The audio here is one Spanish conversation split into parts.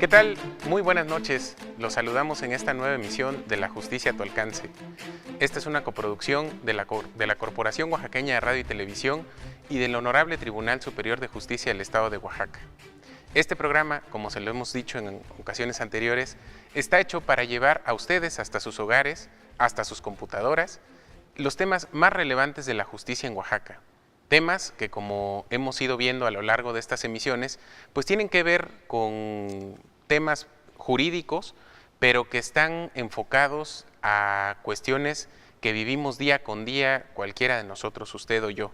¿Qué tal? Muy buenas noches. Los saludamos en esta nueva emisión de La Justicia a tu alcance. Esta es una coproducción de la Corporación Oaxaqueña de Radio y Televisión y del Honorable Tribunal Superior de Justicia del Estado de Oaxaca. Este programa, como se lo hemos dicho en ocasiones anteriores, está hecho para llevar a ustedes hasta sus hogares, hasta sus computadoras, los temas más relevantes de la justicia en Oaxaca. Temas que, como hemos ido viendo a lo largo de estas emisiones, pues tienen que ver con temas jurídicos, pero que están enfocados a cuestiones que vivimos día con día, cualquiera de nosotros, usted o yo.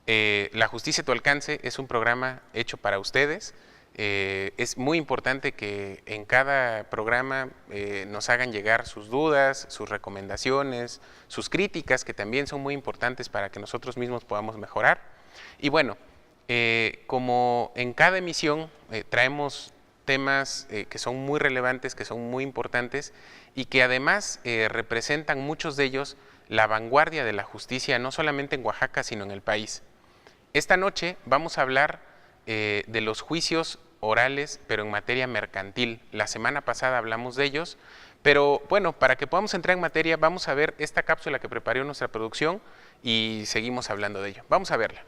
La Justicia a tu alcance es un programa hecho para ustedes. Es muy importante que en cada programa nos hagan llegar sus dudas, sus recomendaciones, sus críticas, que también son muy importantes para que nosotros mismos podamos mejorar. Y bueno, como en cada emisión traemos temas que son muy relevantes, que son muy importantes y que además representan muchos de ellos la vanguardia de la justicia, no solamente en Oaxaca, sino en el país. Esta noche vamos a hablar de los juicios orales, pero en materia mercantil. La semana pasada hablamos de ellos, pero bueno, para que podamos entrar en materia, vamos a ver esta cápsula que preparó nuestra producción y seguimos hablando de ello. Vamos a verla.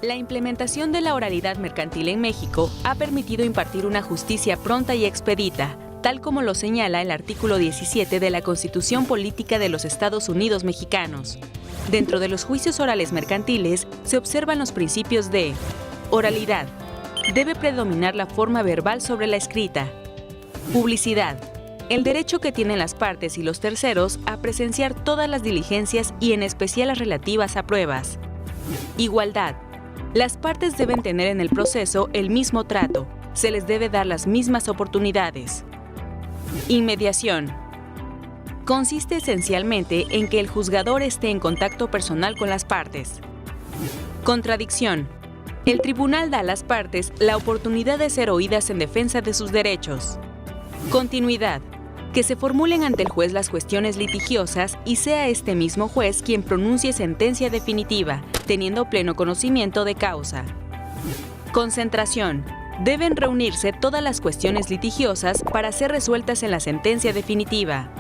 La implementación de la oralidad mercantil en México ha permitido impartir una justicia pronta y expedita, tal como lo señala el artículo 17 de la Constitución Política de los Estados Unidos Mexicanos. Dentro de los juicios orales mercantiles se observan los principios de oralidad. Debe predominar la forma verbal sobre la escrita. Publicidad. El derecho que tienen las partes y los terceros a presenciar todas las diligencias y en especial las relativas a pruebas. Igualdad. Las partes deben tener en el proceso el mismo trato. Se les debe dar las mismas oportunidades. Inmediación. Consiste esencialmente en que el juzgador esté en contacto personal con las partes. Contradicción. El tribunal da a las partes la oportunidad de ser oídas en defensa de sus derechos. Continuidad. Que se formulen ante el juez las cuestiones litigiosas y sea este mismo juez quien pronuncie sentencia definitiva, teniendo pleno conocimiento de causa. Concentración. Deben reunirse todas las cuestiones litigiosas para ser resueltas en la sentencia definitiva.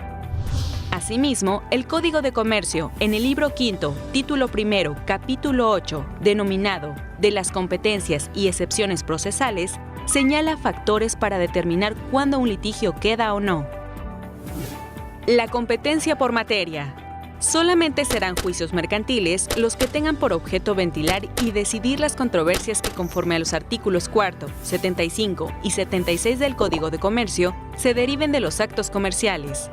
Asimismo, el Código de Comercio, en el libro quinto, título primero, capítulo 8, denominado de las competencias y excepciones procesales, señala factores para determinar cuándo un litigio queda o no. La competencia por materia. Solamente serán juicios mercantiles los que tengan por objeto ventilar y decidir las controversias que, conforme a los artículos 4, 75 y 76 del Código de Comercio, se deriven de los actos comerciales.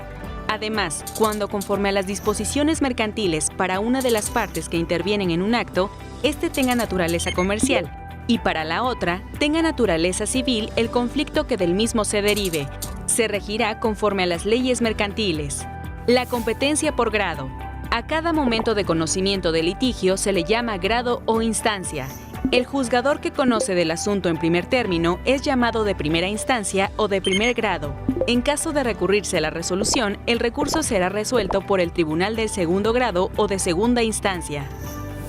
Además, cuando conforme a las disposiciones mercantiles para una de las partes que intervienen en un acto, éste tenga naturaleza comercial, y para la otra tenga naturaleza civil el conflicto que del mismo se derive, se regirá conforme a las leyes mercantiles. La competencia por grado. A cada momento de conocimiento del litigio se le llama grado o instancia. El juzgador que conoce del asunto en primer término es llamado de primera instancia o de primer grado. En caso de recurrirse a la resolución, el recurso será resuelto por el tribunal del segundo grado o de segunda instancia.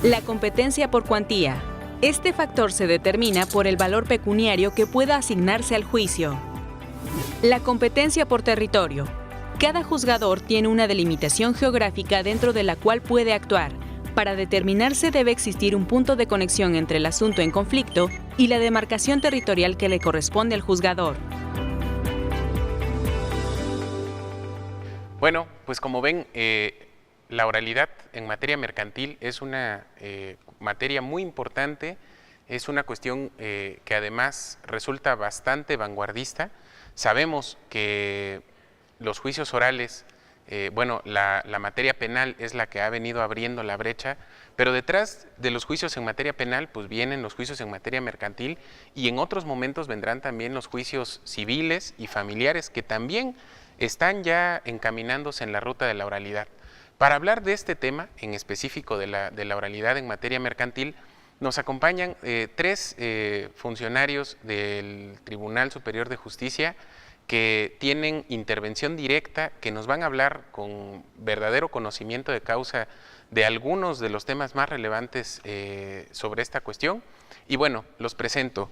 La competencia por cuantía. Este factor se determina por el valor pecuniario que pueda asignarse al juicio. La competencia por territorio. Cada juzgador tiene una delimitación geográfica dentro de la cual puede actuar. Para determinarse debe existir un punto de conexión entre el asunto en conflicto y la demarcación territorial que le corresponde al juzgador. Bueno, pues como ven, la oralidad en materia mercantil es una materia muy importante, es una cuestión que además resulta bastante vanguardista. Sabemos que los juicios orales, la materia penal es la que ha venido abriendo la brecha, pero detrás de los juicios en materia penal pues vienen los juicios en materia mercantil y en otros momentos vendrán también los juicios civiles y familiares que también están ya encaminándose en la ruta de la oralidad. Para hablar de este tema en específico de la oralidad en materia mercantil, nos acompañan tres funcionarios del Tribunal Superior de Justicia que tienen intervención directa, que nos van a hablar con verdadero conocimiento de causa de algunos de los temas más relevantes sobre esta cuestión. Y bueno, los presento.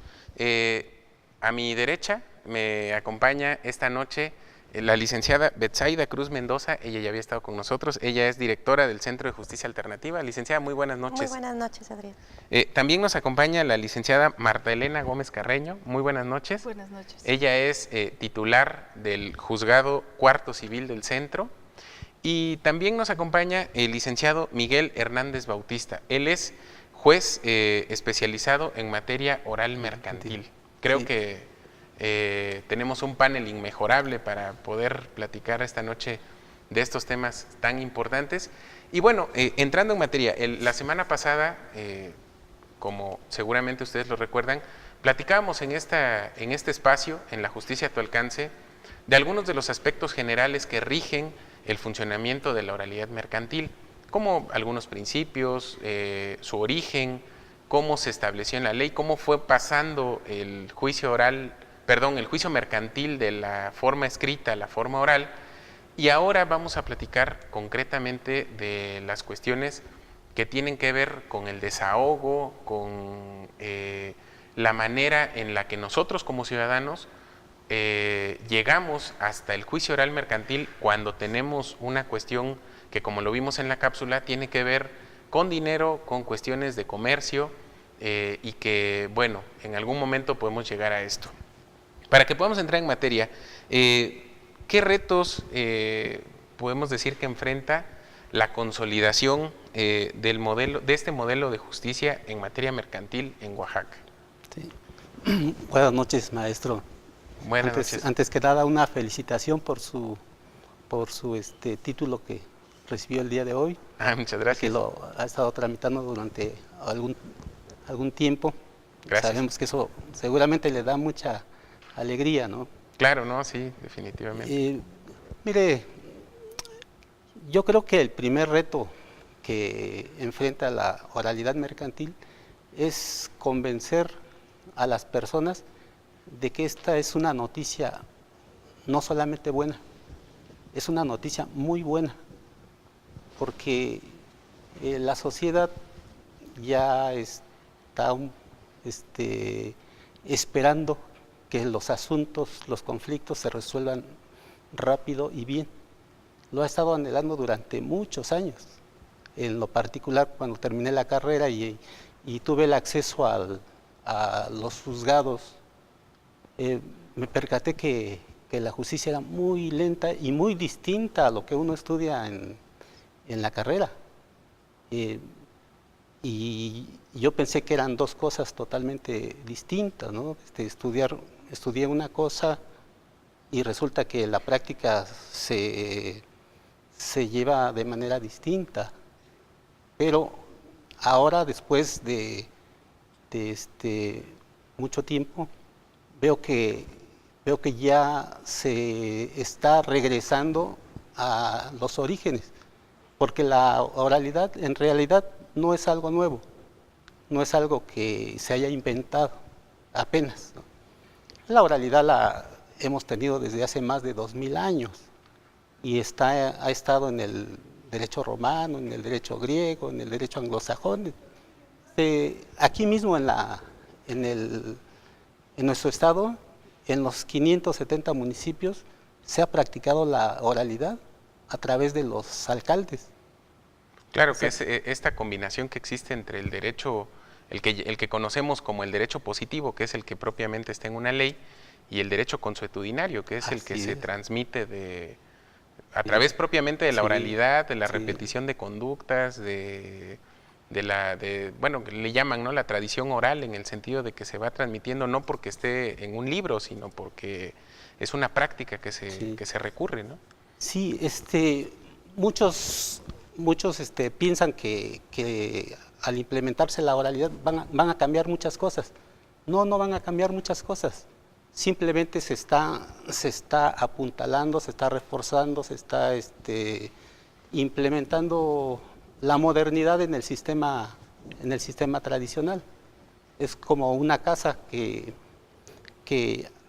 A mi derecha me acompaña esta noche la licenciada Betsaida Cruz Mendoza. Ella ya había estado con nosotros. Ella es directora del Centro de Justicia Alternativa. Licenciada, muy buenas noches. Muy buenas noches, Adrián. También nos acompaña la licenciada Marta Elena Gómez Carreño. Muy buenas noches. Buenas noches. Ella es titular del Juzgado Cuarto Civil del Centro. Y también nos acompaña el licenciado Miguel Hernández Bautista. Él es juez especializado en materia oral mercantil. Creo que tenemos un panel inmejorable para poder platicar esta noche de estos temas tan importantes. Y bueno, entrando en materia, la semana pasada, como seguramente ustedes lo recuerdan, platicábamos en este espacio, en La Justicia a tu Alcance, de algunos de los aspectos generales que rigen el funcionamiento de la oralidad mercantil, como algunos principios, su origen, cómo se estableció en la ley, cómo fue pasando el juicio mercantil de la forma escrita a la forma oral. Y ahora vamos a platicar concretamente de las cuestiones que tienen que ver con el desahogo, con la manera en la que nosotros como ciudadanos llegamos hasta el juicio oral mercantil cuando tenemos una cuestión que, como lo vimos en la cápsula, tiene que ver con dinero, con cuestiones de comercio y que, bueno, en algún momento podemos llegar a esto. Para que podamos entrar en materia, ¿qué retos podemos decir que enfrenta la consolidación de este modelo de justicia en materia mercantil en Oaxaca? Sí. Buenas noches, maestro. Buenas noches. Antes que nada, una felicitación por su título que recibió el día de hoy. Muchas gracias. Que lo ha estado tramitando durante algún tiempo. Gracias. Sabemos que eso seguramente le da mucha alegría, ¿no? Claro, no, sí, definitivamente. Mire, yo creo que el primer reto que enfrenta la oralidad mercantil es convencer a las personas de que esta es una noticia no solamente buena, es una noticia muy buena, porque la sociedad ya está esperando que los asuntos, los conflictos se resuelvan rápido y bien. Lo ha estado anhelando durante muchos años. En lo particular, cuando terminé la carrera y tuve el acceso a los juzgados, me percaté que la justicia era muy lenta y muy distinta a lo que uno estudia en la carrera. Y yo pensé que eran dos cosas totalmente distintas, ¿no? Estudié una cosa y resulta que la práctica se lleva de manera distinta. Pero ahora, después de mucho tiempo, veo que ya se está regresando a los orígenes, porque la oralidad en realidad no es algo nuevo, no es algo que se haya inventado apenas, ¿no? La oralidad la hemos tenido desde hace más de 2000 años y ha estado en el derecho romano, en el derecho griego, en el derecho anglosajón. Aquí mismo en nuestro estado, en los 570 municipios, se ha practicado la oralidad a través de los alcaldes. Claro, que es esta combinación que existe entre el derecho, el que conocemos como el derecho positivo, que es el que propiamente está en una ley, y el derecho consuetudinario, que es el que se transmite a través propiamente de la oralidad, de la repetición de conductas, bueno, que le llaman, ¿no?, la tradición oral, en el sentido de que se va transmitiendo no porque esté en un libro, sino porque es una práctica que se recurre, ¿no? Sí, muchos piensan que al implementarse la oralidad van a cambiar muchas cosas. No van a cambiar muchas cosas. Simplemente se está apuntalando, se está reforzando, se está implementando la modernidad en el sistema tradicional. Es como una casa que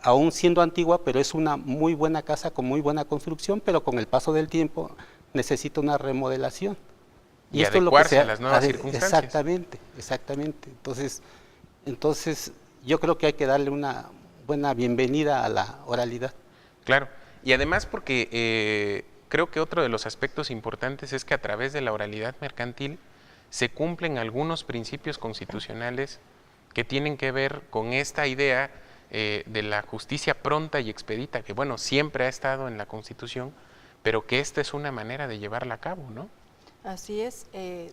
aún siendo antigua, pero es una muy buena casa con muy buena construcción, pero con el paso del tiempo necesita una remodelación. Y esto adecuarse a las nuevas circunstancias. Exactamente. Entonces yo creo que hay que darle una buena bienvenida a la oralidad. Claro, y además porque creo que otro de los aspectos importantes es que a través de la oralidad mercantil se cumplen algunos principios constitucionales que tienen que ver con esta idea de la justicia pronta y expedita, que bueno, siempre ha estado en la Constitución, pero que esta es una manera de llevarla a cabo, ¿no? Así es,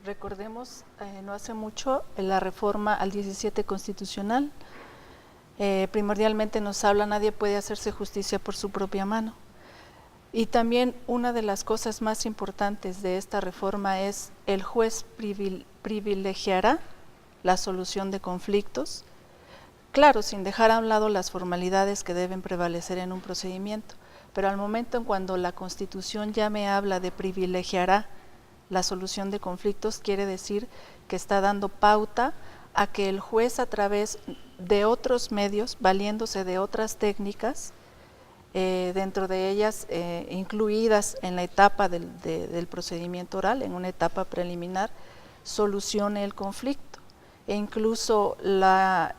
recordemos, no hace mucho, la reforma al 17 constitucional, primordialmente nos habla, nadie puede hacerse justicia por su propia mano. Y también una de las cosas más importantes de esta reforma es el juez privilegiará la solución de conflictos, claro, sin dejar a un lado las formalidades que deben prevalecer en un procedimiento, pero al momento en cuando la Constitución ya me habla de privilegiará la solución de conflictos, quiere decir que está dando pauta a que el juez, a través de otros medios, valiéndose de otras técnicas, dentro de ellas incluidas en la etapa del procedimiento oral, en una etapa preliminar, solucione el conflicto. E incluso la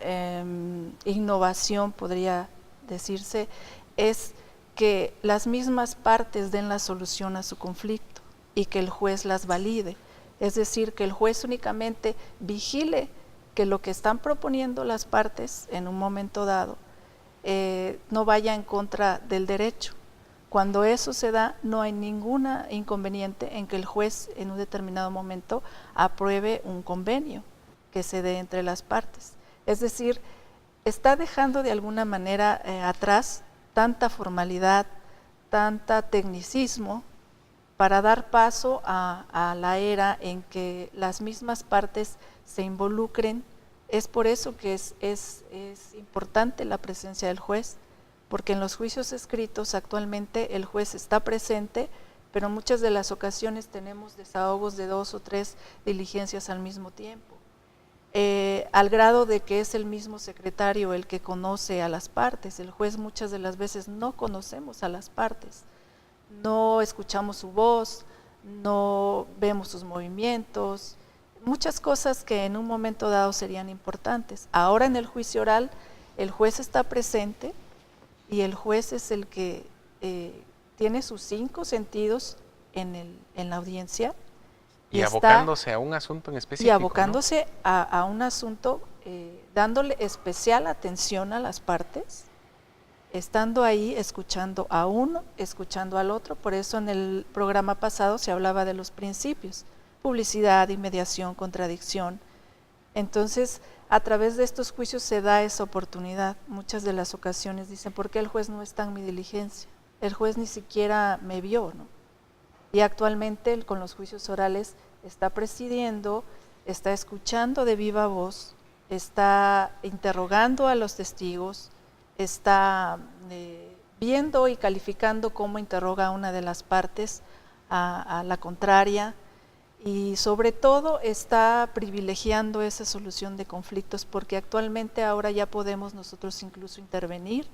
innovación, podría decirse, es que las mismas partes den la solución a su conflicto y que el juez las valide. Es decir, que el juez únicamente vigile que lo que están proponiendo las partes en un momento dado no vaya en contra del derecho. Cuando eso se da, no hay ningún inconveniente en que el juez en un determinado momento apruebe un convenio que se dé entre las partes. Es decir, está dejando de alguna manera atrás tanta formalidad, tanta tecnicismo, para dar paso a la era en que las mismas partes se involucren. Es por eso que es importante la presencia del juez, porque en los juicios escritos actualmente el juez está presente, pero muchas de las ocasiones tenemos desahogos de 2 o 3 diligencias al mismo tiempo, al grado de que es el mismo secretario el que conoce a las partes. El juez muchas de las veces no conocemos a las partes, no escuchamos su voz, no vemos sus movimientos, muchas cosas que en un momento dado serían importantes. Ahora en el juicio oral el juez está presente y el juez es el que tiene sus 5 sentidos en la audiencia. Y abocándose a un asunto en específico. Y abocándose, ¿no?, a un asunto, dándole especial atención a las partes, estando ahí, escuchando a uno, escuchando al otro. Por eso en el programa pasado se hablaba de los principios: publicidad, inmediación, contradicción. Entonces, a través de estos juicios se da esa oportunidad. Muchas de las ocasiones dicen, ¿por qué el juez no está en mi diligencia? El juez ni siquiera me vio, ¿no? Y actualmente con los juicios orales está presidiendo, está escuchando de viva voz, está interrogando a los testigos, está viendo y calificando cómo interroga a una de las partes, a la contraria, y sobre todo está privilegiando esa solución de conflictos, porque actualmente ahora ya podemos nosotros incluso intervenir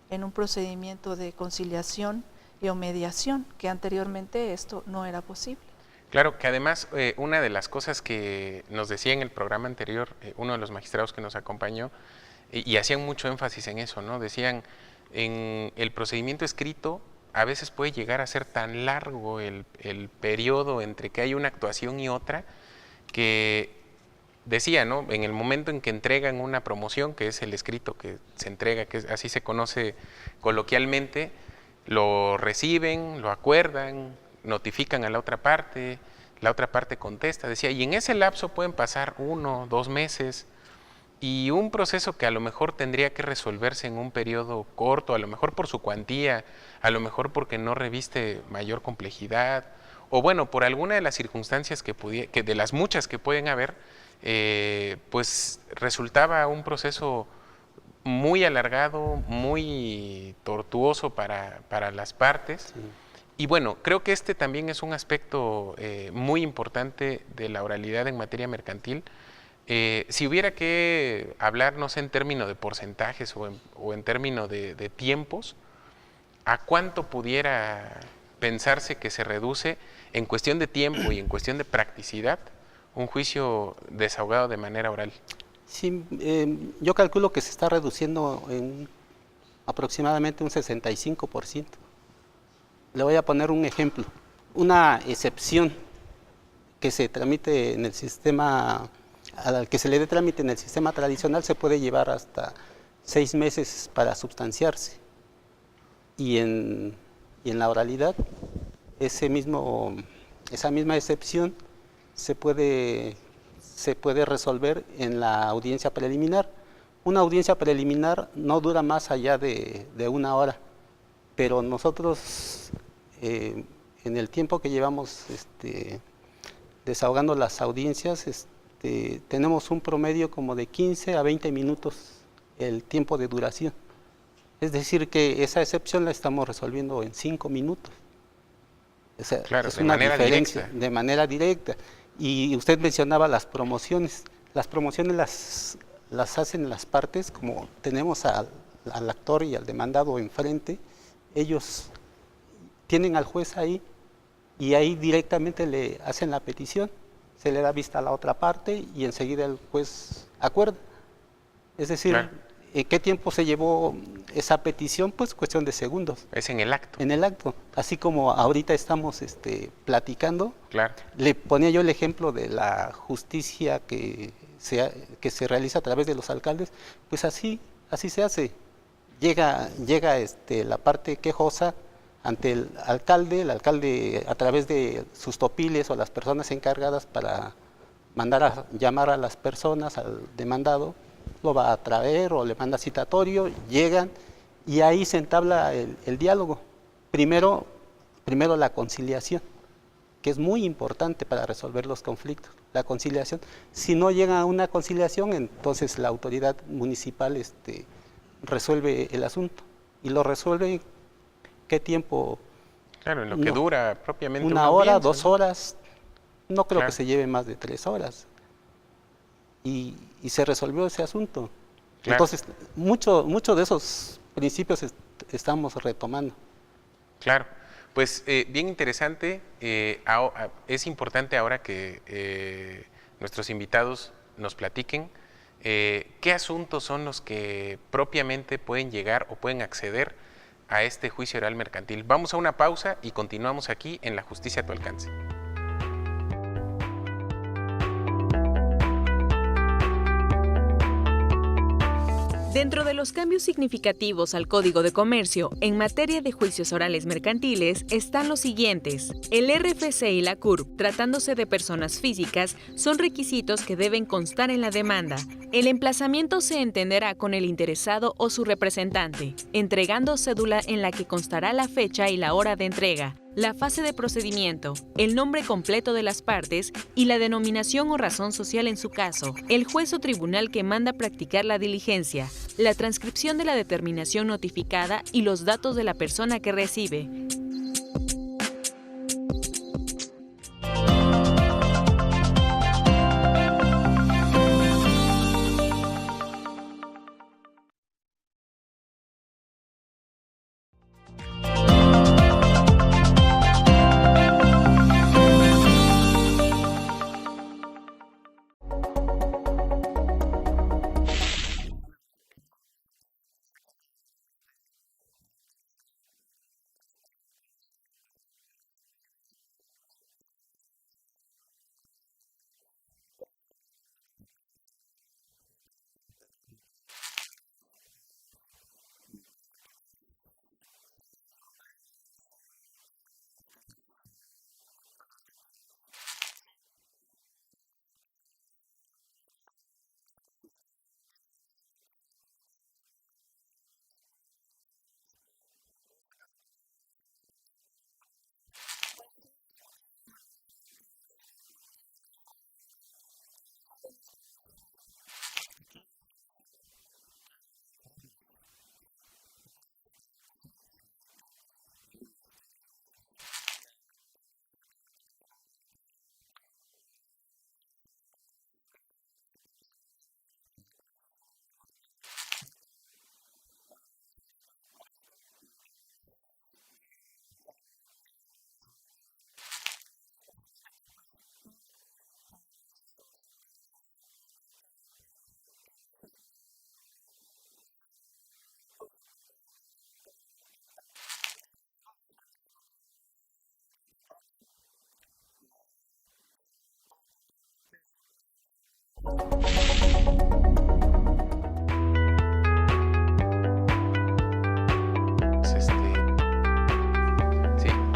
en un procedimiento de conciliación o mediación, que anteriormente esto no era posible. Claro, que además una de las cosas que nos decía en el programa anterior uno de los magistrados que nos acompañó, y hacían mucho énfasis en eso, ¿no? Decían, en el procedimiento escrito a veces puede llegar a ser tan largo el periodo entre que hay una actuación y otra, que decía, ¿no?, en el momento en que entregan una promoción, que es el escrito que se entrega, que así se conoce coloquialmente, lo reciben, lo acuerdan, notifican a la otra parte contesta, decía, y en ese lapso pueden pasar 1 o 2 meses, y un proceso que a lo mejor tendría que resolverse en un periodo corto, a lo mejor por su cuantía, a lo mejor porque no reviste mayor complejidad, o bueno, por alguna de las circunstancias que de las muchas que pueden haber, pues resultaba un proceso muy alargado, muy tortuoso para las partes. Sí. Y bueno, creo que este también es un aspecto muy importante de la oralidad en materia mercantil. Si hubiera que hablar, no sé, en términos de porcentajes o en términos de tiempos, ¿a cuánto pudiera pensarse que se reduce en cuestión de tiempo y en cuestión de practicidad un juicio desahogado de manera oral? Sí, yo calculo que se está reduciendo en aproximadamente un 65%. Le voy a poner un ejemplo. Una excepción que se tramite en el sistema, al que se le dé trámite en el sistema tradicional, se puede llevar hasta 6 meses para substanciarse. Y en la oralidad, esa misma excepción se puede resolver en la audiencia preliminar. Una audiencia preliminar no dura más allá de 1 hora, pero nosotros en el tiempo que llevamos desahogando las audiencias, tenemos un promedio como de 15 a 20 minutos el tiempo de duración. Es decir, que esa excepción la estamos resolviendo en 5 minutos. O sea, claro, es de una manera diferencia, directa. de manera directa. Y usted mencionaba las promociones. Las promociones las hacen las partes, como tenemos al actor y al demandado enfrente, ellos tienen al juez ahí y ahí directamente le hacen la petición, se le da vista a la otra parte y enseguida el juez acuerda. Es decir, claro. ¿qué tiempo se llevó esa petición? Pues cuestión de segundos. Es en el acto. En el acto, así como ahorita estamos platicando, Claro. le ponía yo el ejemplo de la justicia que se realiza a través de los alcaldes, pues así se hace. Llega la parte quejosa ante el alcalde a través de sus topiles o las personas encargadas para mandar a llamar a las personas, al demandado, lo va a traer o le manda citatorio, llegan y ahí se entabla el diálogo. Primero la conciliación, que es muy importante para resolver los conflictos, la conciliación. Si no llega a una conciliación, entonces la autoridad municipal resuelve el asunto. Y lo resuelve, ¿qué tiempo? Claro, en lo que dura propiamente 1 hora, audiencia, 2 horas, no creo claro. que se lleve más de 3 horas. Y se resolvió ese asunto. Claro. Entonces, mucho de esos principios estamos retomando. Claro, pues bien interesante. Es importante ahora que nuestros invitados nos platiquen qué asuntos son los que propiamente pueden llegar o pueden acceder a este juicio oral mercantil. Vamos a una pausa y continuamos aquí en La Justicia a tu alcance. Dentro de los cambios significativos al Código de Comercio en materia de juicios orales mercantiles están los siguientes. El RFC y la CURP, tratándose de personas físicas, son requisitos que deben constar en la demanda. El emplazamiento se entenderá con el interesado o su representante, entregando cédula en la que constará la fecha y la hora de entrega, la fase de procedimiento, el nombre completo de las partes y la denominación o razón social en su caso, el juez o tribunal que manda practicar la diligencia, la transcripción de la determinación notificada y los datos de la persona que recibe.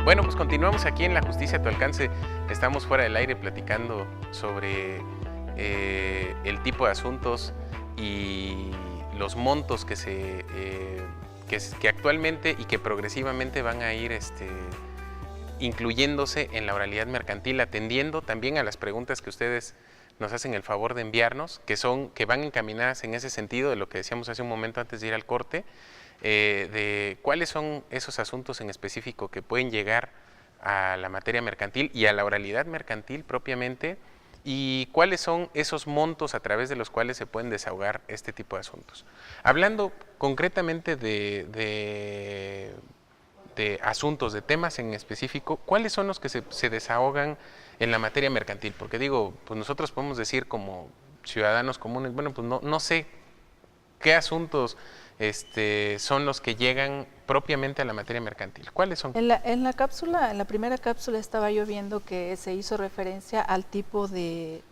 Bueno, pues continuamos aquí en La Justicia a tu alcance. Estamos fuera del aire platicando sobre el tipo de asuntos y los montos que actualmente y que progresivamente van a ir incluyéndose en la oralidad mercantil, atendiendo también a las preguntas que ustedes nos hacen el favor de enviarnos, que van encaminadas en ese sentido de lo que decíamos hace un momento antes de ir al corte, de cuáles son esos asuntos en específico que pueden llegar a la materia mercantil y a la oralidad mercantil propiamente, y cuáles son esos montos a través de los cuales se pueden desahogar este tipo de asuntos. Hablando concretamente de asuntos, de temas en específico, ¿cuáles son los que se desahogan en la materia mercantil? Porque digo, pues nosotros podemos decir como ciudadanos comunes, bueno, pues no sé qué asuntos son los que llegan propiamente a la materia mercantil. ¿Cuáles son? En la primera cápsula estaba yo viendo que se hizo referencia al tipo de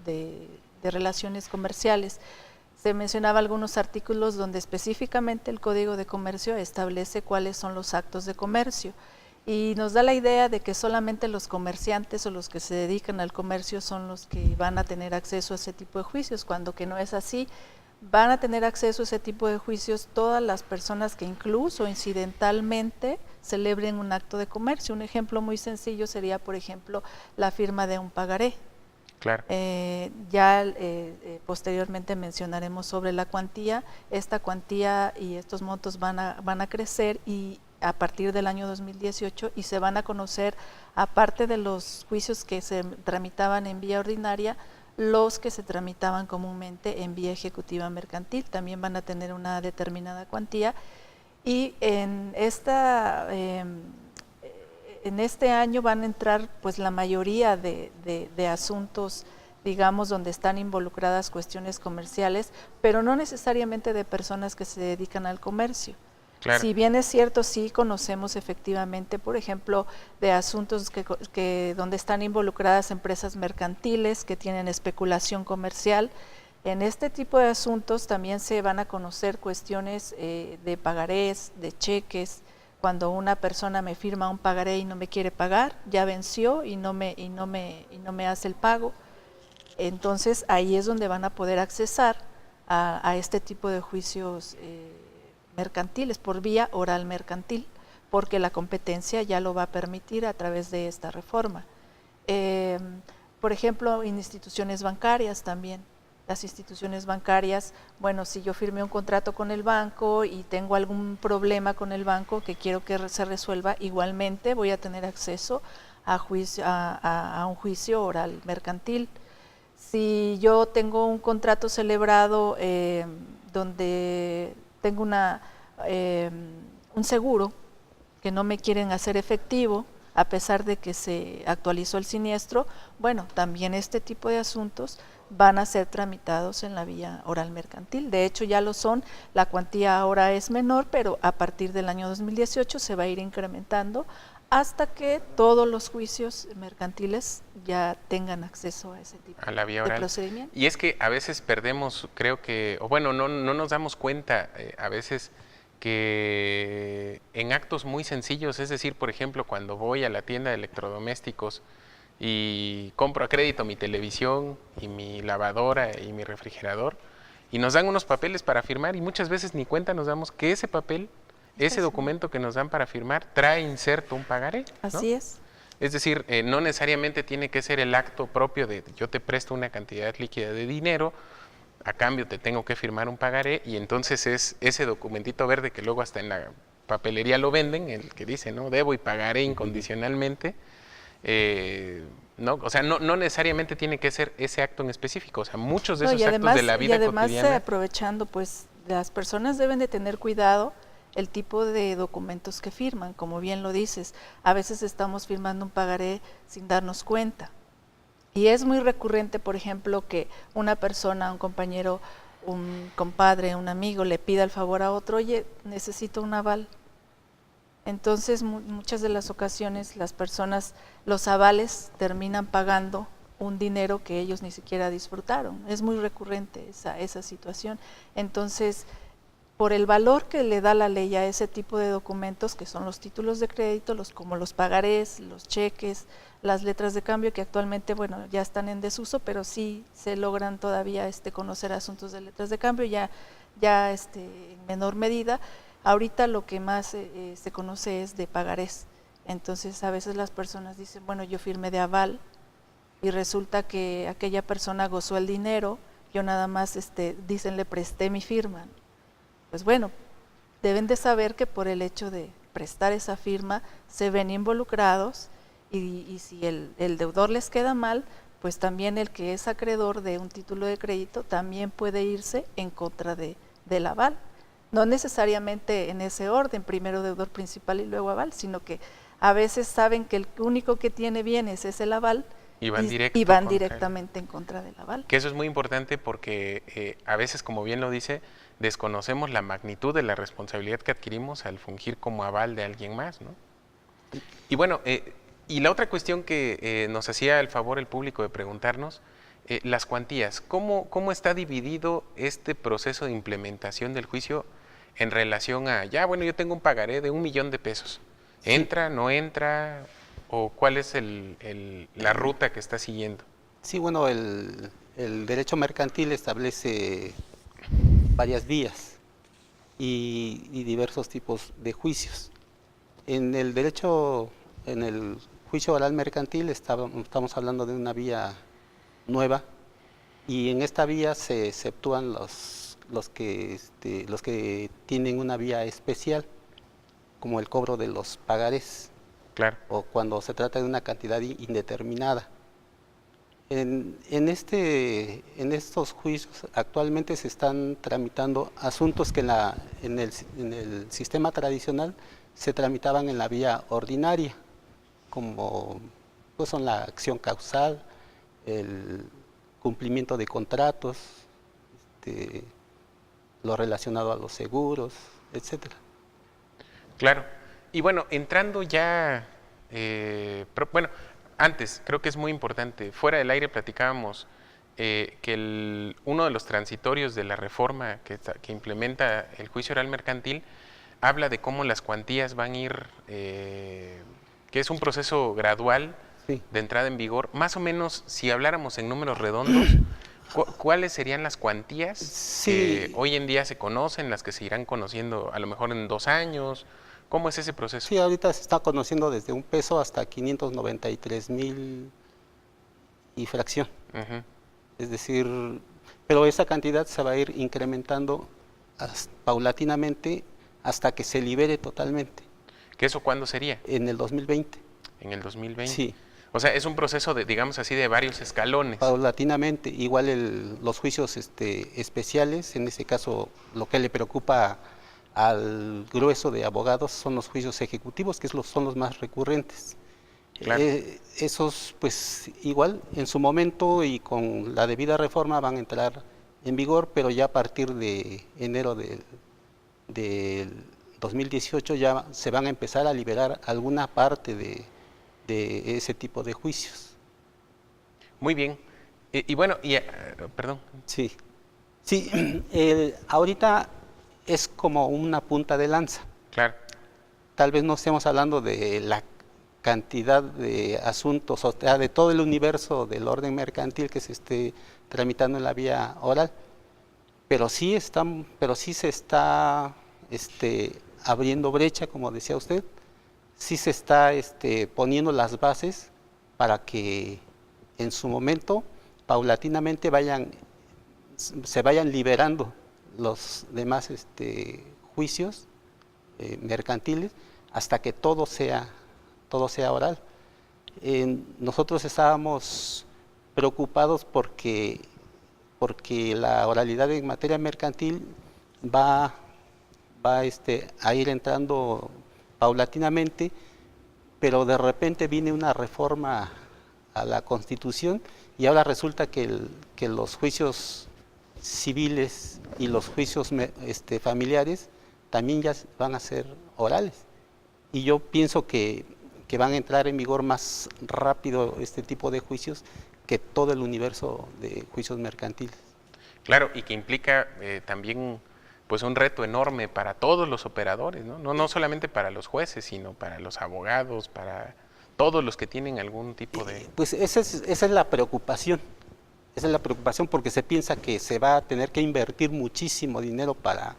relaciones comerciales. Se mencionaba algunos artículos donde específicamente el Código de Comercio establece cuáles son los actos de comercio y nos da la idea de que solamente los comerciantes o los que se dedican al comercio son los que van a tener acceso a ese tipo de juicios, cuando que no es así. Van a tener acceso a ese tipo de juicios todas las personas que incluso incidentalmente celebren un acto de comercio. Un ejemplo muy sencillo sería, por ejemplo, la firma de un pagaré. Claro. Posteriormente mencionaremos sobre la cuantía. Esta cuantía y estos montos van a crecer y a partir del año 2018 y se van a conocer, aparte de los juicios que se tramitaban en vía ordinaria, los que se tramitaban comúnmente en vía ejecutiva mercantil. También van a tener una determinada cuantía y en este año van a entrar pues la mayoría de asuntos, digamos, donde están involucradas cuestiones comerciales, pero no necesariamente de personas que se dedican al comercio. Claro. Si bien es cierto, sí conocemos efectivamente, por ejemplo, de asuntos donde están involucradas empresas mercantiles que tienen especulación comercial. En este tipo de asuntos también se van a conocer cuestiones de pagarés, de cheques. Cuando una persona me firma un pagaré y no me quiere pagar, ya venció y no me hace el pago. Entonces ahí es donde van a poder accesar a este tipo de juicios mercantiles por vía oral mercantil, porque la competencia ya lo va a permitir a través de esta reforma. Por ejemplo, en instituciones bancarias también. Las instituciones bancarias, bueno, si yo firmé un contrato con el banco y tengo algún problema con el banco que quiero que se resuelva, igualmente voy a tener acceso a un juicio oral mercantil. Si yo tengo un contrato celebrado donde tengo un seguro que no me quieren hacer efectivo, a pesar de que se actualizó el siniestro, bueno, también este tipo de asuntos van a ser tramitados en la vía oral mercantil. De hecho, ya lo son, la cuantía ahora es menor, pero a partir del año 2018 se va a ir incrementando hasta que todos los juicios mercantiles ya tengan acceso a ese tipo a la vía oral. De procedimiento. Y es que a veces perdemos, creo que, o bueno, no nos damos cuenta a veces que en actos muy sencillos, es decir, por ejemplo, cuando voy a la tienda de electrodomésticos y compro a crédito mi televisión y mi lavadora y mi refrigerador y nos dan unos papeles para firmar y muchas veces ni cuenta nos damos que ese papel, ese documento que nos dan para firmar trae inserto un pagaré, ¿no? Así es. Es decir, no necesariamente tiene que ser el acto propio de yo te presto una cantidad líquida de dinero, a cambio te tengo que firmar un pagaré y entonces es ese documentito verde que luego hasta en la papelería lo venden, el que dice, ¿no? Debo y pagaré incondicionalmente. No, o sea, no necesariamente tiene que ser ese acto en específico, o sea, muchos de esos actos de la vida cotidiana. Y además, aprovechando, pues, las personas deben de tener cuidado el tipo de documentos que firman, como bien lo dices, a veces estamos firmando un pagaré sin darnos cuenta. Y es muy recurrente, por ejemplo, que una persona, un compañero, un compadre, un amigo le pida el favor a otro, oye, necesito un aval. Entonces, muchas de las ocasiones las personas, los avales terminan pagando un dinero que ellos ni siquiera disfrutaron. Es muy recurrente esa situación. Entonces, por el valor que le da la ley a ese tipo de documentos, que son los títulos de crédito, como los pagarés, los cheques, las letras de cambio, que actualmente, bueno, ya están en desuso, pero sí se logran todavía conocer asuntos de letras de cambio, ya en menor medida. Ahorita lo que más se conoce es de pagarés. Entonces, a veces las personas dicen, bueno, yo firmé de aval y resulta que aquella persona gozó el dinero, yo nada más, dicen, le presté mi firma. Pues bueno, deben de saber que por el hecho de prestar esa firma se ven involucrados y si el deudor les queda mal, pues también el que es acreedor de un título de crédito también puede irse en contra del aval. No necesariamente en ese orden, primero deudor principal y luego aval, sino que a veces saben que el único que tiene bienes es el aval y van directamente en contra del aval. Que eso es muy importante porque a veces, como bien lo dice, desconocemos la magnitud de la responsabilidad que adquirimos al fungir como aval de alguien más, ¿no? Y bueno, y la otra cuestión que nos hacía el favor el público de preguntarnos, las cuantías. ¿Cómo está dividido este proceso de implementación del juicio en relación a, ya, bueno, yo tengo un pagaré de 1 millón de pesos? ¿Entra, no entra? ¿O cuál es la ruta que está siguiendo? Sí, bueno, el derecho mercantil establece varias vías y diversos tipos de juicios. En el juicio oral mercantil estamos hablando de una vía nueva, y en esta vía se exceptúan los que tienen una vía especial, como el cobro de los pagarés. Claro. O cuando se trata de una cantidad indeterminada. En estos juicios actualmente se están tramitando asuntos que en el sistema tradicional se tramitaban en la vía ordinaria, como pues son la acción causal, el cumplimiento de contratos, lo relacionado a los seguros, etcétera. Claro. Y bueno, entrando ya, antes creo que es muy importante, fuera del aire platicábamos que uno de los transitorios de la reforma que implementa el juicio oral mercantil habla de cómo las cuantías van a ir, que es un proceso gradual, sí, de entrada en vigor. Más o menos, si habláramos en números redondos, ¿cuáles serían las cuantías que hoy en día se conocen, las que se irán conociendo a lo mejor en 2 años? ¿Cómo es ese proceso? Sí, ahorita se está conociendo desde 1 peso hasta 593,000 y fracción. Uh-huh. Es decir, pero esa cantidad se va a ir incrementando paulatinamente hasta que se libere totalmente. ¿Qué eso cuándo sería? En el 2020. ¿En el 2020? Sí. O sea, es un proceso de, digamos así, de varios escalones. Paulatinamente, igual los juicios especiales, en ese caso lo que le preocupa al grueso de abogados son los juicios ejecutivos, que son los más recurrentes. Claro. Esos, pues igual, en su momento y con la debida reforma van a entrar en vigor, pero ya a partir de enero del 2018 ya se van a empezar a liberar alguna parte de ese tipo de juicios. Muy bien. Y bueno, perdón. Sí, ahorita es como una punta de lanza. Claro. Tal vez no estemos hablando de la cantidad de asuntos, o sea, de todo el universo del orden mercantil que se esté tramitando en la vía oral, pero sí se está abriendo brecha, como decía usted, sí se está poniendo las bases para que en su momento paulatinamente se vayan liberando los demás juicios mercantiles hasta que todo sea oral. Nosotros estábamos preocupados porque la oralidad en materia mercantil va a ir entrando paulatinamente, pero de repente viene una reforma a la Constitución y ahora resulta que los juicios civiles y los juicios familiares también ya van a ser orales. Y yo pienso que van a entrar en vigor más rápido este tipo de juicios que todo el universo de juicios mercantiles. Claro, y que implica también pues un reto enorme para todos los operadores, ¿no? No solamente para los jueces, sino para los abogados, para todos los que tienen algún tipo de... Pues esa es la preocupación. Esa es la preocupación porque se piensa que se va a tener que invertir muchísimo dinero para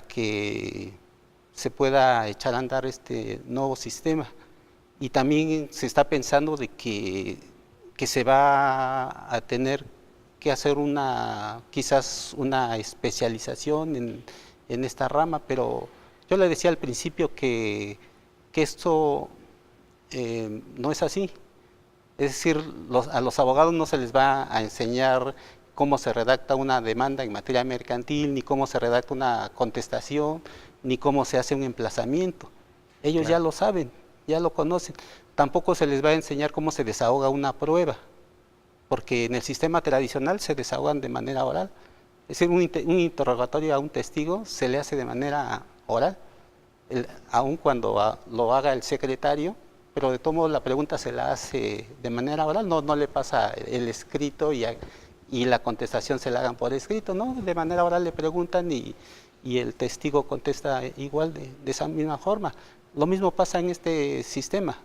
que se pueda echar a andar este nuevo sistema. Y también se está pensando de que se va a tener que hacer quizás una especialización en esta rama, pero yo le decía al principio que esto no es así. Es decir, a los abogados no se les va a enseñar cómo se redacta una demanda en materia mercantil, ni cómo se redacta una contestación, ni cómo se hace un emplazamiento. Ellos ya lo saben, ya lo conocen. Tampoco se les va a enseñar cómo se desahoga una prueba, porque en el sistema tradicional se desahogan de manera oral. Es decir, un interrogatorio a un testigo se le hace de manera oral, aun cuando lo haga el secretario, pero de todo modo la pregunta se la hace de manera oral, no le pasa el escrito y la contestación se la hagan por escrito, ¿no? De manera oral le preguntan y el testigo contesta igual de esa misma forma. Lo mismo pasa en este sistema.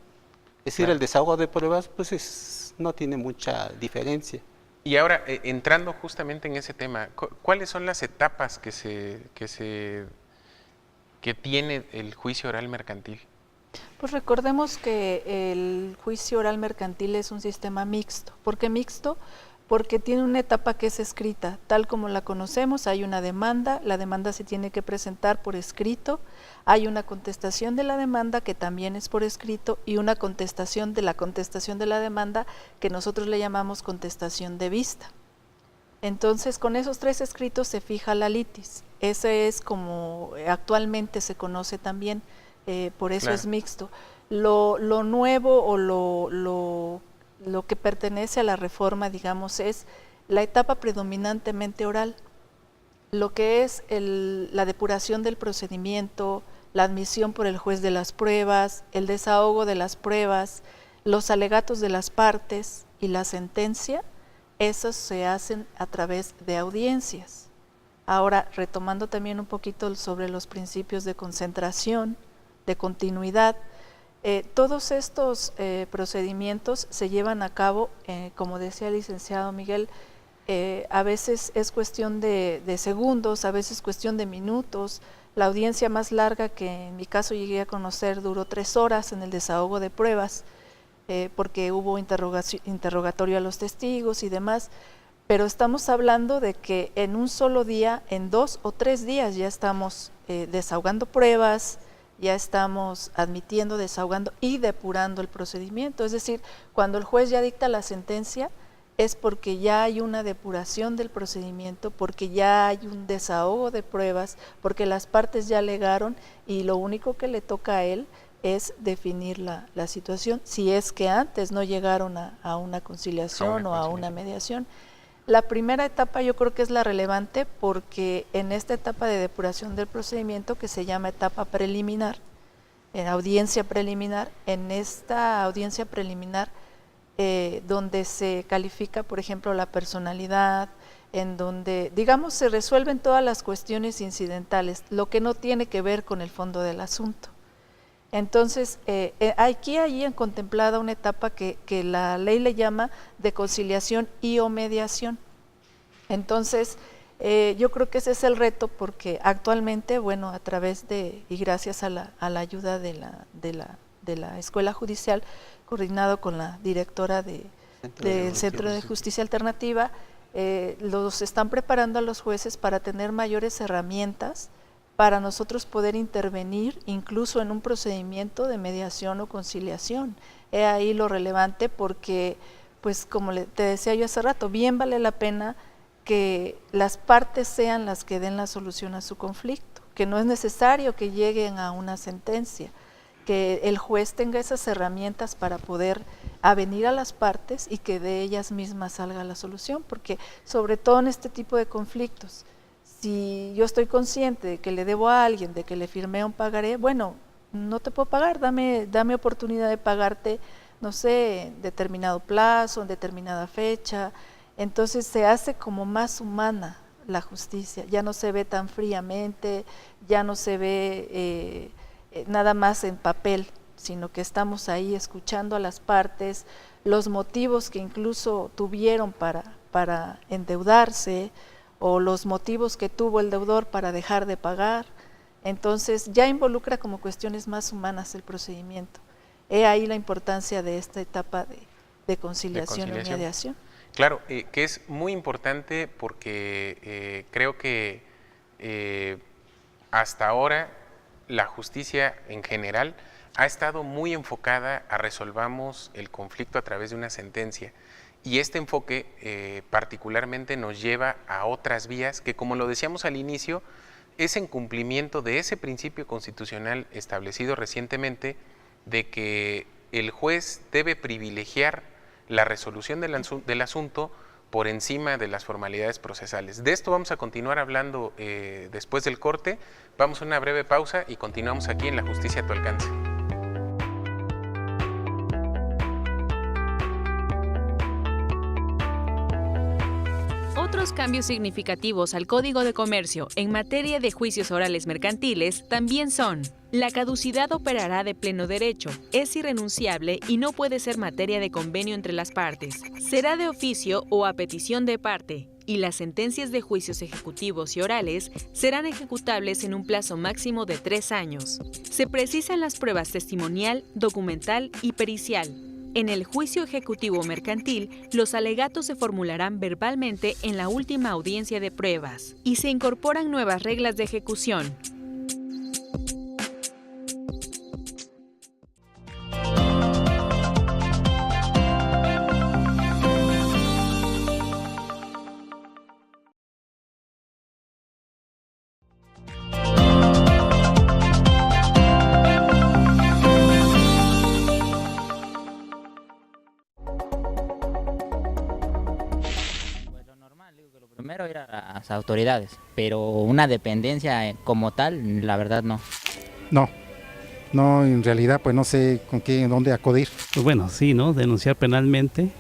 Es decir, el desahogo de pruebas pues no tiene mucha diferencia. Y ahora, entrando justamente en ese tema, ¿cuáles son las etapas que tiene el juicio oral mercantil? Pues recordemos que el juicio oral mercantil es un sistema mixto. ¿Por qué mixto? Porque tiene una etapa que es escrita, tal como la conocemos. Hay una demanda, la demanda se tiene que presentar por escrito, hay una contestación de la demanda que también es por escrito y una contestación de la demanda que nosotros le llamamos contestación de vista. Entonces, con esos tres escritos se fija la litis. Ese es como actualmente se conoce también, por eso es mixto. Lo nuevo o lo que pertenece a la reforma, digamos, es la etapa predominantemente oral, lo que es la depuración del procedimiento, la admisión por el juez de las pruebas, el desahogo de las pruebas, los alegatos de las partes y la sentencia, esos se hacen a través de audiencias. Ahora, retomando también un poquito sobre los principios de concentración, de continuidad, todos estos procedimientos se llevan a cabo, como decía el licenciado Miguel, a veces es cuestión de segundos, a veces cuestión de minutos. La audiencia más larga que en mi caso llegué a conocer duró 3 horas en el desahogo de pruebas, porque hubo interrogatorio a los testigos y demás, pero estamos hablando de que en un solo día, en 2 o 3 días ya estamos desahogando pruebas, ya estamos admitiendo, desahogando y depurando el procedimiento. Es decir, cuando el juez ya dicta la sentencia es porque ya hay una depuración del procedimiento, porque ya hay un desahogo de pruebas, porque las partes ya alegaron y lo único que le toca a él es definir la situación, si es que antes no llegaron a una conciliación o a una mediación. La primera etapa yo creo que es la relevante porque en esta etapa de depuración del procedimiento, que se llama etapa preliminar, en audiencia preliminar, en esta audiencia preliminar donde se califica, por ejemplo, la personalidad, en donde, digamos, se resuelven todas las cuestiones incidentales, lo que no tiene que ver con el fondo del asunto. Entonces, aquí hay contemplada una etapa que la ley le llama de conciliación y o mediación. Entonces, yo creo que ese es el reto porque actualmente, bueno, a través y gracias a la ayuda de la Escuela Judicial, coordinado con la directora del Centro de Justicia Alternativa, los están preparando a los jueces para tener mayores herramientas para nosotros poder intervenir incluso en un procedimiento de mediación o conciliación. He ahí lo relevante porque, pues como te decía yo hace rato, bien vale la pena que las partes sean las que den la solución a su conflicto, que no es necesario que lleguen a una sentencia, que el juez tenga esas herramientas para poder avenir a las partes y que de ellas mismas salga la solución, porque sobre todo en este tipo de conflictos, si yo estoy consciente de que le debo a alguien, de que le firmé un pagaré, bueno, no te puedo pagar, dame oportunidad de pagarte, no sé, en determinado plazo, en determinada fecha. Entonces se hace como más humana la justicia, ya no se ve tan fríamente, ya no se ve nada más en papel, sino que estamos ahí escuchando a las partes, los motivos que incluso tuvieron para endeudarse, o los motivos que tuvo el deudor para dejar de pagar. Entonces ya involucra como cuestiones más humanas el procedimiento. He ahí la importancia de esta etapa de conciliación y mediación. Claro, que es muy importante porque creo que hasta ahora la justicia en general ha estado muy enfocada a resolvamos el conflicto a través de una sentencia. Y este enfoque particularmente nos lleva a otras vías que, como lo decíamos al inicio, es en cumplimiento de ese principio constitucional establecido recientemente de que el juez debe privilegiar la resolución del asunto por encima de las formalidades procesales. De esto vamos a continuar hablando después del corte. Vamos a una breve pausa y continuamos aquí en La Justicia a tu alcance. Otros cambios significativos al Código de Comercio en materia de juicios orales mercantiles también son: la caducidad operará de pleno derecho, es irrenunciable y no puede ser materia de convenio entre las partes. Será de oficio o a petición de parte, y las sentencias de juicios ejecutivos y orales serán ejecutables en un plazo máximo de 3 años. Se precisan las pruebas testimonial, documental y pericial. En el juicio ejecutivo mercantil, los alegatos se formularán verbalmente en la última audiencia de pruebas y se incorporan nuevas reglas de ejecución. Primero ir a las autoridades, pero una dependencia como tal, la verdad no. No, en realidad pues no sé dónde acudir. Pues bueno, sí, ¿no? Denunciar penalmente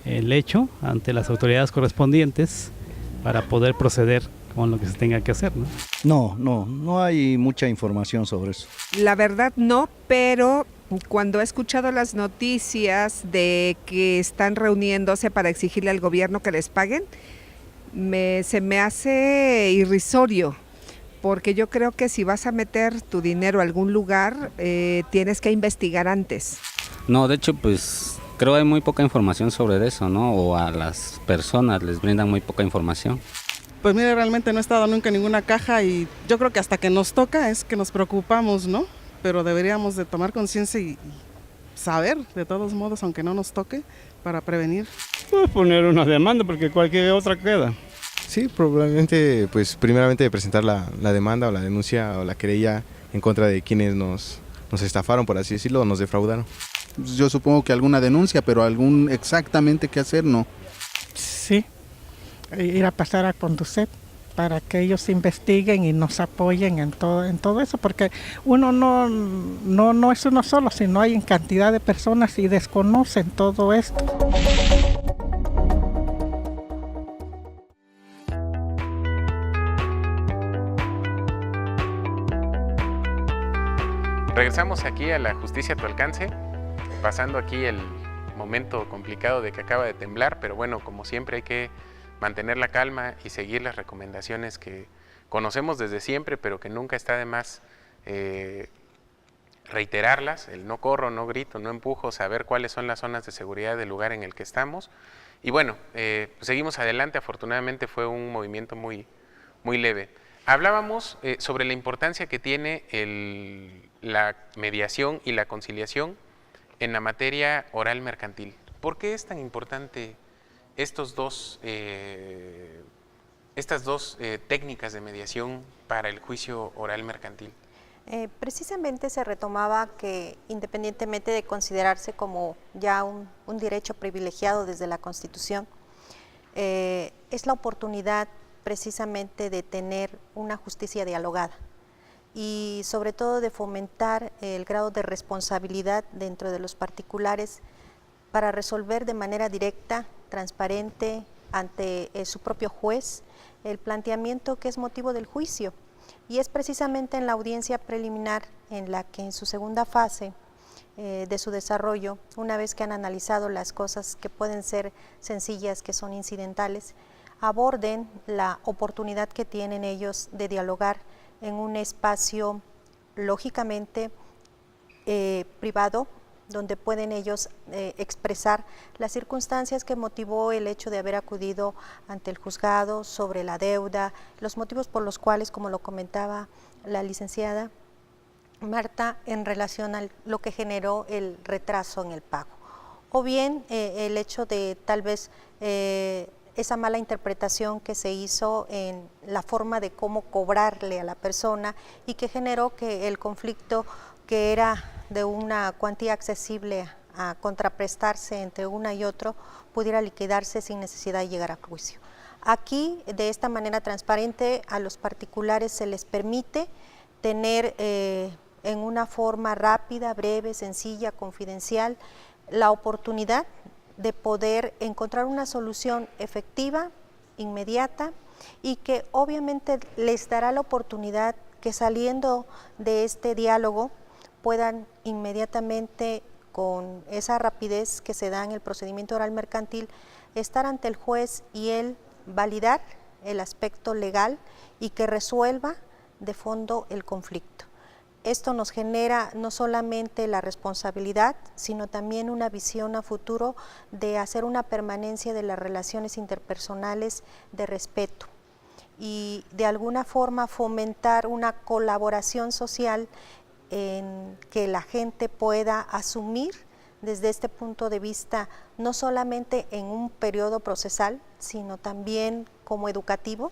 el hecho ante las autoridades correspondientes para poder proceder con lo que se tenga que hacer, ¿no? No hay mucha información sobre eso. La verdad no, pero cuando he escuchado las noticias de que están reuniéndose para exigirle al gobierno que les paguen, se me hace irrisorio, porque yo creo que si vas a meter tu dinero a algún lugar, tienes que investigar antes. No, de hecho, pues creo hay muy poca información sobre eso, ¿no? O a las personas les brindan muy poca información. Pues mire, realmente no he estado nunca en ninguna caja y yo creo que hasta que nos toca es que nos preocupamos, ¿no? Pero deberíamos de tomar conciencia y saber, de todos modos, aunque no nos toque, para prevenir. Pues poner una demanda porque cualquier otra queda. Sí, probablemente, pues primeramente presentar la demanda o la denuncia o la querella en contra de quienes nos estafaron, por así decirlo, o nos defraudaron. Yo supongo que alguna denuncia, pero exactamente qué hacer, no. Sí, ir a pasar a Conducet para que ellos investiguen y nos apoyen en todo eso, porque uno no es uno solo, sino hay en cantidad de personas y desconocen todo esto. Regresamos aquí a La Justicia a tu alcance, pasando aquí el momento complicado de que acaba de temblar, pero bueno, como siempre hay que mantener la calma y seguir las recomendaciones que conocemos desde siempre, pero que nunca está de más reiterarlas: el no corro, no grito, no empujo, saber cuáles son las zonas de seguridad del lugar en el que estamos. Y bueno, seguimos adelante. Afortunadamente fue un movimiento muy leve. Hablábamos sobre la importancia que tiene la mediación y la conciliación en la materia oral mercantil. ¿Por qué es tan importante estas dos técnicas de mediación para el juicio oral mercantil? Precisamente se retomaba que, independientemente de considerarse como ya un derecho privilegiado desde la Constitución, es la oportunidad precisamente de tener una justicia dialogada y sobre todo de fomentar el grado de responsabilidad dentro de los particulares para resolver de manera directa, transparente ante su propio juez el planteamiento que es motivo del juicio. Y es precisamente en la audiencia preliminar en la que en su segunda fase de su desarrollo, una vez que han analizado las cosas que pueden ser sencillas, que son incidentales, aborden la oportunidad que tienen ellos de dialogar en un espacio lógicamente privado, donde pueden ellos expresar las circunstancias que motivó el hecho de haber acudido ante el juzgado sobre la deuda, los motivos por los cuales, como lo comentaba la licenciada Marta, en relación a lo que generó el retraso en el pago. O bien el hecho de tal vez esa mala interpretación que se hizo en la forma de cómo cobrarle a la persona y que generó que el conflicto, que era de una cuantía accesible a contraprestarse entre una y otro, pudiera liquidarse sin necesidad de llegar a juicio. Aquí, de esta manera transparente, a los particulares se les permite tener en una forma rápida, breve, sencilla, confidencial, la oportunidad de poder encontrar una solución efectiva, inmediata, y que obviamente les dará la oportunidad que saliendo de este diálogo puedan inmediatamente, con esa rapidez que se da en el procedimiento oral mercantil, estar ante el juez y él validar el aspecto legal y que resuelva de fondo el conflicto. Esto nos genera no solamente la responsabilidad, sino también una visión a futuro de hacer una permanencia de las relaciones interpersonales de respeto y de alguna forma fomentar una colaboración social en que la gente pueda asumir desde este punto de vista, no solamente en un periodo procesal, sino también como educativo,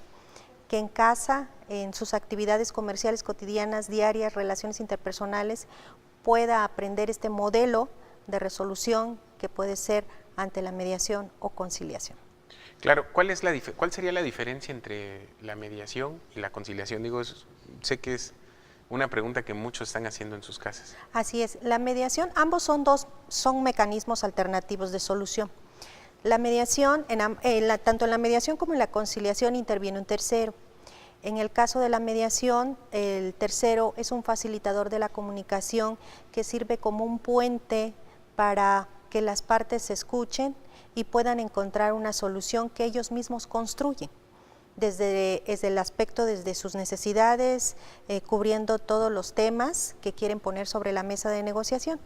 que en casa, en sus actividades comerciales cotidianas, diarias, relaciones interpersonales, pueda aprender este modelo de resolución que puede ser ante la mediación o conciliación. Claro, ¿cuál sería la diferencia entre la mediación y la conciliación? Digo, sé que es una pregunta que muchos están haciendo en sus casas. Así es, la mediación, ambos son mecanismos alternativos de solución. La mediación, tanto en la mediación como en la conciliación interviene un tercero. En el caso de la mediación, el tercero es un facilitador de la comunicación que sirve como un puente para que las partes se escuchen y puedan encontrar una solución que ellos mismos construyen, desde el aspecto desde sus necesidades, cubriendo todos los temas que quieren poner sobre la mesa de negociación.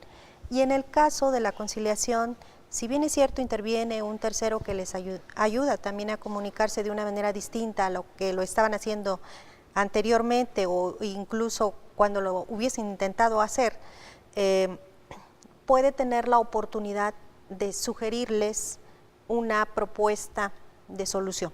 Y en el caso de la conciliación, si bien es cierto, interviene un tercero que les ayuda también a comunicarse de una manera distinta a lo que lo estaban haciendo anteriormente o incluso cuando lo hubiesen intentado hacer, puede tener la oportunidad de sugerirles una propuesta de solución.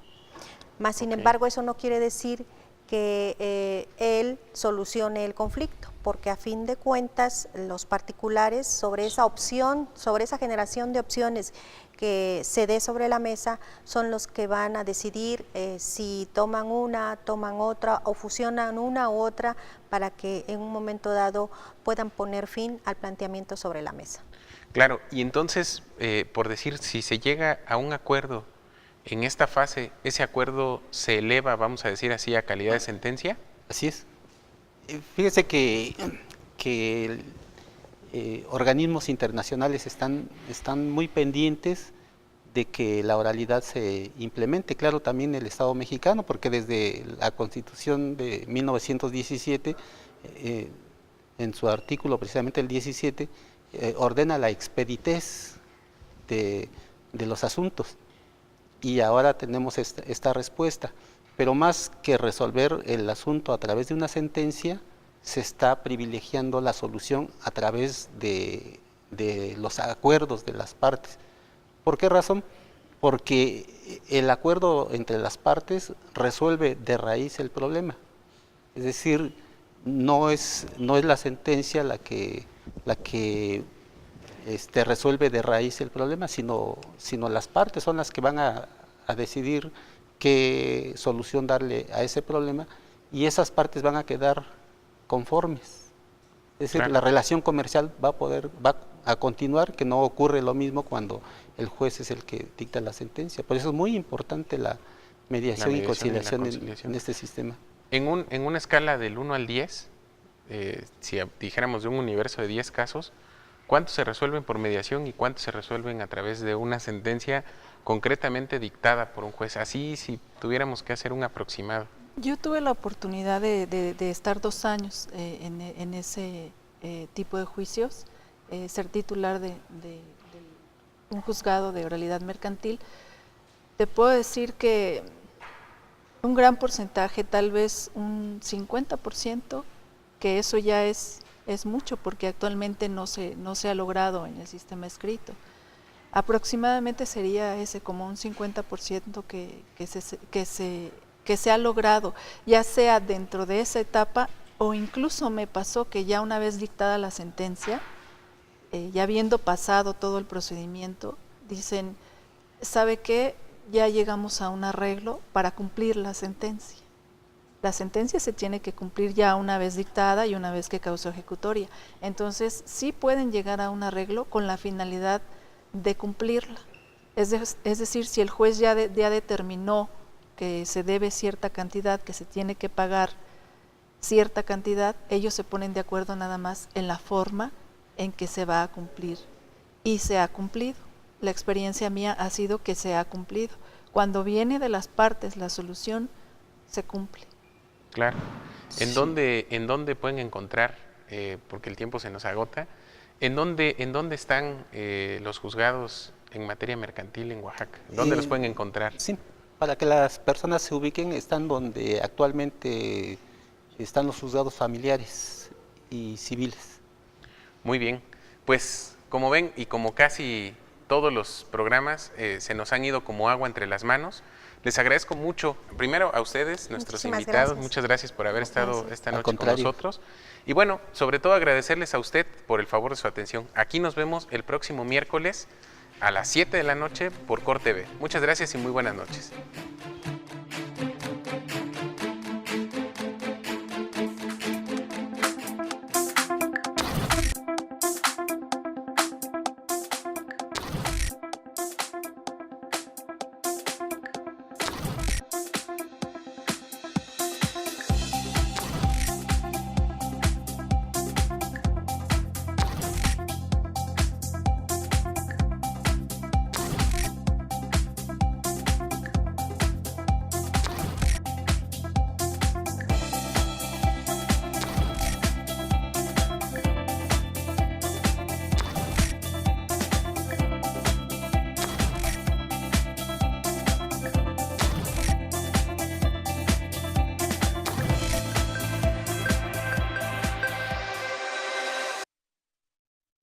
Más sin embargo, eso no quiere decir que él solucione el conflicto, porque a fin de cuentas los particulares sobre esa opción, sobre esa generación de opciones que se dé sobre la mesa, son los que van a decidir si toman una, toman otra o fusionan una u otra para que en un momento dado puedan poner fin al planteamiento sobre la mesa. Claro, y entonces, por decir, si se llega a un acuerdo en esta fase, ¿ese acuerdo se eleva, vamos a decir así, a calidad de sentencia? Así es. Fíjese que organismos internacionales están muy pendientes de que la oralidad se implemente. Claro, también el Estado mexicano, porque desde la Constitución de 1917, en su artículo precisamente el 17, ordena la expeditez de los asuntos. Y ahora tenemos esta respuesta, pero más que resolver el asunto a través de una sentencia, se está privilegiando la solución a través de los acuerdos de las partes. ¿Por qué razón? Porque el acuerdo entre las partes resuelve de raíz el problema. Es decir, no es la sentencia la que resuelve de raíz el problema, sino las partes son las que van a decidir qué solución darle a ese problema y esas partes van a quedar conformes. Es decir, Claro. la relación comercial va a continuar, que no ocurre lo mismo cuando el juez es el que dicta la sentencia. Por eso es muy importante la mediación y conciliación en este sistema. En una escala del 1 al 10, si dijéramos de un universo de 10 casos, ¿cuántos se resuelven por mediación y cuántos se resuelven a través de una sentencia concretamente dictada por un juez? Así, si tuviéramos que hacer un aproximado. Yo tuve la oportunidad de estar 2 años en ese tipo de juicios, ser titular de un juzgado de oralidad mercantil. Te puedo decir que un gran porcentaje, tal vez un 50%, que eso ya es mucho porque actualmente no se ha logrado en el sistema escrito. Aproximadamente sería ese como un 50% que se ha logrado, ya sea dentro de esa etapa o incluso me pasó que ya una vez dictada la sentencia, ya habiendo pasado todo el procedimiento, dicen, ¿sabe qué? Ya llegamos a un arreglo para cumplir la sentencia. La sentencia se tiene que cumplir ya una vez dictada y una vez que causó ejecutoria. Entonces, sí pueden llegar a un arreglo con la finalidad de cumplirla. Es decir, si el juez ya determinó que se debe cierta cantidad, que se tiene que pagar cierta cantidad, ellos se ponen de acuerdo nada más en la forma en que se va a cumplir. Y se ha cumplido. La experiencia mía ha sido que se ha cumplido. Cuando viene de las partes la solución, se cumple. Claro. ¿En dónde pueden encontrar, porque el tiempo se nos agota, en dónde están los juzgados en materia mercantil en Oaxaca? ¿Dónde los pueden encontrar? Sí, para que las personas se ubiquen, están donde actualmente están los juzgados familiares y civiles. Muy bien, pues como ven y como casi todos los programas se nos han ido como agua entre las manos, les agradezco mucho, primero a ustedes, nuestros invitados, muchas gracias por haber estado esta noche con nosotros. Y bueno, sobre todo agradecerles a usted por el favor de su atención. Aquí nos vemos el próximo miércoles a las 7 de la noche por Cor TV. Muchas gracias y muy buenas noches.